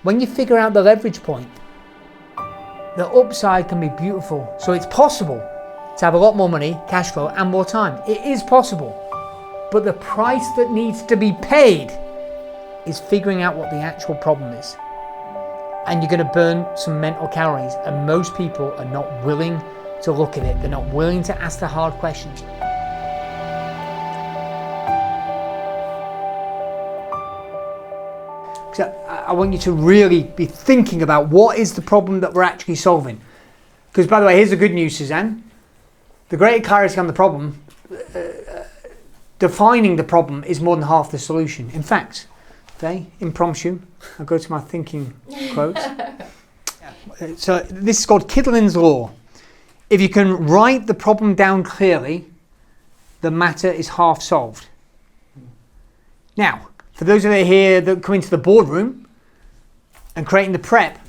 When you figure out the leverage point, the upside can be beautiful. So it's possible to have a lot more money, cash flow, and more time. It is possible. But the price that needs to be paid is figuring out what the actual problem is. And you're going to burn some mental calories, and most people are not willing to look at it. They're not willing to ask the hard questions. So I want you to really be thinking about what is the problem that we're actually solving. Because, by the way, here's the good news, Suzanne. The greater clarity on the problem, defining the problem is more than half the solution. In fact, okay, impromptu, I'll go to my thinking quotes. So this is called Kittlin's Law. If you can write the problem down clearly, the matter is half solved. Now, for those of you here that come into the boardroom and creating the prep,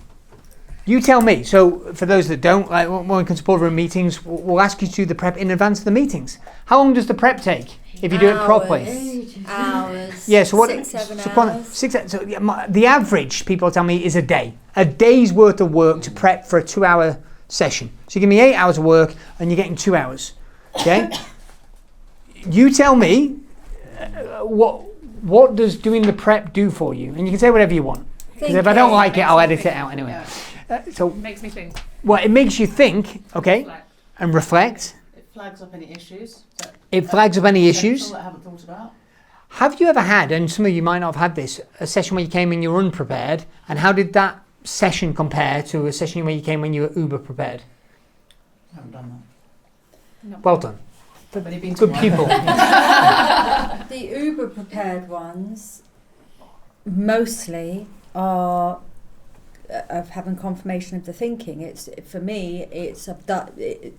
you tell me. So for those that don't, like when it comes to boardroom meetings, we'll ask you to do the prep in advance of the meetings. How long does the prep take if you do it properly? Hours. Yeah, so what? 6-7 hours. So the average, people tell me, is a day. A day's worth of work to prep for a 2-hour session. So you give me 8 hours of work and you're getting 2 hours. Okay? You tell me what does doing the prep do for you? And you can say whatever you want. Because if I don't like it, I'll edit it out anyway. Yeah. So It makes me think. well, it makes you think, okay, and reflect. It flags up any issues. It flags up any issues. That I haven't thought about. Have you ever had, and some of you might not have had this, a session where you came in you were unprepared, and how did that session compare to a session where you came when you were uber prepared? I haven't done that. Well done. But you've been to Good one. people. The uber prepared ones mostly are of having confirmation of the thinking. It's for me. It's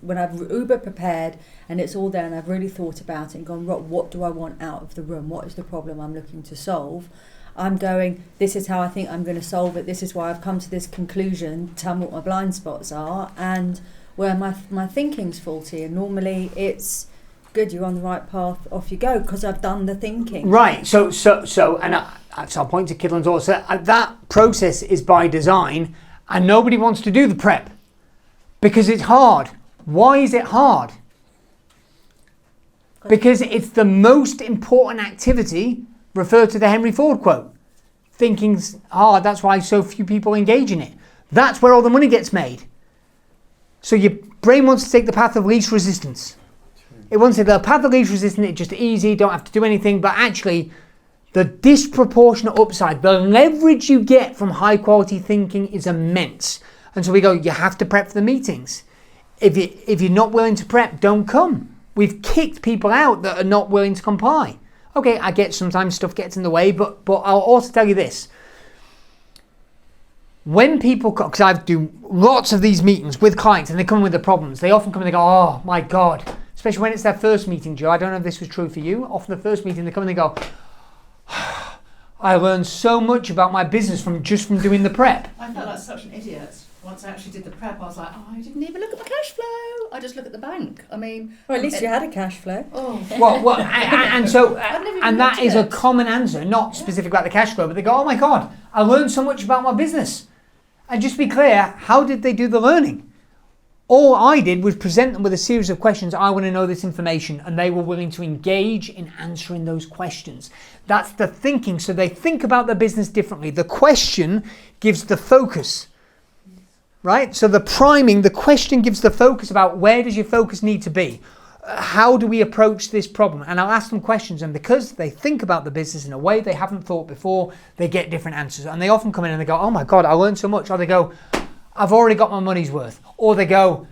when I've uber prepared and it's all there and I've really thought about it and gone, what do I want out of the room? What is the problem I'm looking to solve? I'm going, this is how I think I'm going to solve it. This is why I've come to this conclusion. Tell me what my blind spots are and where my thinking's faulty. And normally it's good, you're on the right path, off you go, because I've done the thinking. Right, so I'll point to Kittlin's Law. So that process is by design, and nobody wants to do the prep because it's hard. Why is it hard? Because it's the most important activity, referred to the Henry Ford quote. Thinking's hard, that's why so few people engage in it. That's where all the money gets made. So your brain wants to take the path of least resistance. It wants to the path of least resistance, it's just easy, don't have to do anything, but actually the disproportionate upside, the leverage you get from high quality thinking is immense. And so we go, you have to prep for the meetings. If you're not willing to prep, don't come. We've kicked people out that are not willing to comply. Okay, I get sometimes stuff gets in the way, but I'll also tell you this. When people come, because I do lots of these meetings with clients and they come with the problems, they often come and they go, oh my God, especially when it's their first meeting, Joe. I don't know if this was true for you. Often the first meeting, they come and they go, I learned so much about my business from doing the prep. I felt like such an idiot. Once I actually did the prep, I was like, oh, I didn't even look at my cash flow. I just look at the bank. I mean... Well, at least you had a cash flow. Oh. Well, and that is a it. common answer, not specific about the cash flow, but they go, oh my God, I learned so much about my business. And just be clear, how did they do the learning? All I did was present them with a series of questions. I want to know this information, and they were willing to engage in answering those questions. That's the thinking. So they think about their business differently. The question gives the focus, right? So the priming, the question gives the focus about where does your focus need to be? How do we approach this problem? And I'll ask them questions, and because they think about the business in a way they haven't thought before, they get different answers. And they often come in and they go, oh my God, I learned so much. Or they go, I've already got my money's worth. Or they go,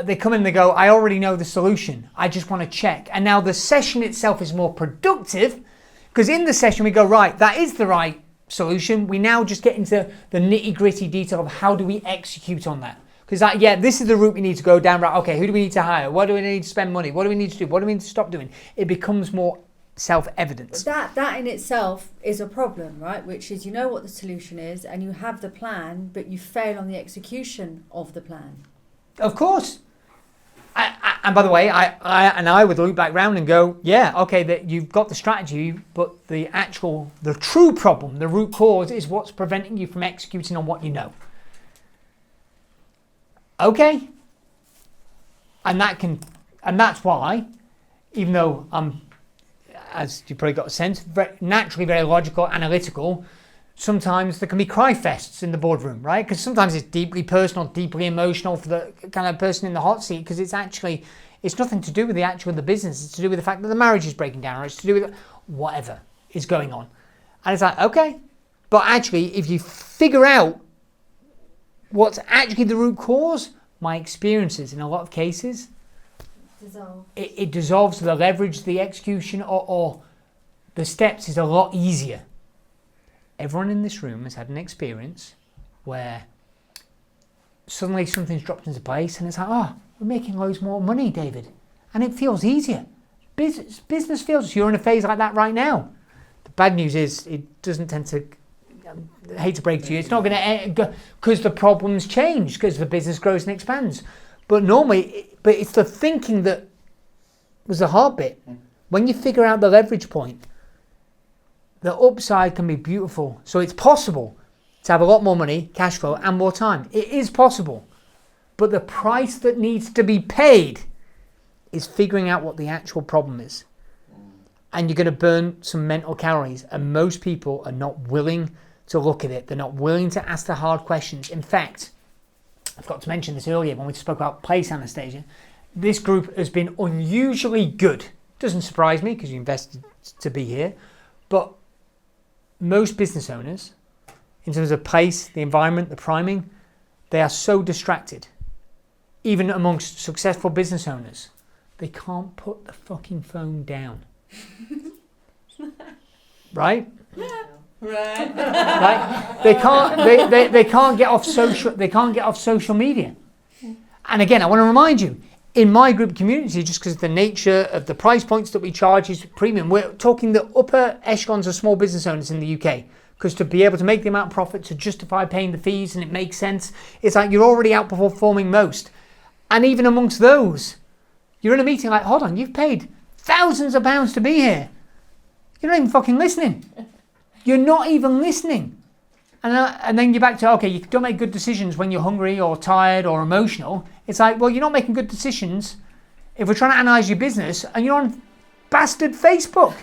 they come in and they go, I already know the solution. I just want to check. And now the session itself is more productive because in the session we go, right, that is the right solution. We now just get into the nitty gritty detail of how do we execute on that. Because this is the route we need to go down. Right, okay, who do we need to hire? What do we need to spend money? What do we need to do? What do we need to stop doing? It becomes more self-evident. That in itself is a problem, right? Which is you know what the solution is and you have the plan, but you fail on the execution of the plan. Of course. I And by the way, I would loop back round and go, yeah, okay, that you've got the strategy, but the true problem, the root cause is what's preventing you from executing on what you know. Okay. And that's why, even though I'm, as you probably got a sense, naturally very logical, analytical, sometimes there can be cry fests in the boardroom, right? Because sometimes it's deeply personal, deeply emotional for the kind of person in the hot seat, because it's nothing to do with the business. It's to do with the fact that the marriage is breaking down, or it's to do with whatever is going on. And it's like, okay, but actually, if you figure out what's actually the root cause, my experiences in a lot of cases, it dissolves the leverage, the execution, or the steps is a lot easier. Everyone in this room has had an experience where suddenly something's dropped into place and it's like, oh, we're making loads more money, David. And it feels easier. Business feels, you're in a phase like that right now. The bad news is it doesn't tend to, I hate to break to you, it's not going to, because the problems change, because the business grows and expands. But normally, it's the thinking that was the hard bit. When you figure out the leverage point, the upside can be beautiful. So it's possible to have a lot more money, cash flow, and more time. It is possible. But the price that needs to be paid is figuring out what the actual problem is. And you're going to burn some mental calories. And most people are not willing to look at it. They're not willing to ask the hard questions. In fact, I forgot to mention this earlier when we spoke about place anesthesia. This group has been unusually good. Doesn't surprise me because you invested to be here. But most business owners, in terms of place, the environment, the priming, they are so distracted. Even amongst successful business owners, they can't put the fucking phone down. Right? Right. Right? They can't get off social media. And again, I want to remind you, in my group community, just because of the nature of the price points that we charge is premium, we're talking the upper echelons of small business owners in the UK. Because to be able to make the amount of profit to justify paying the fees and it makes sense, it's like you're already outperforming most. And even amongst those, you're in a meeting like, hold on, you've paid thousands of pounds to be here. You're not even fucking listening. You're not even listening. And then you're back to, okay, you don't make good decisions when you're hungry or tired or emotional. It's like, well, you're not making good decisions if we're trying to analyse your business and you're on bastard Facebook.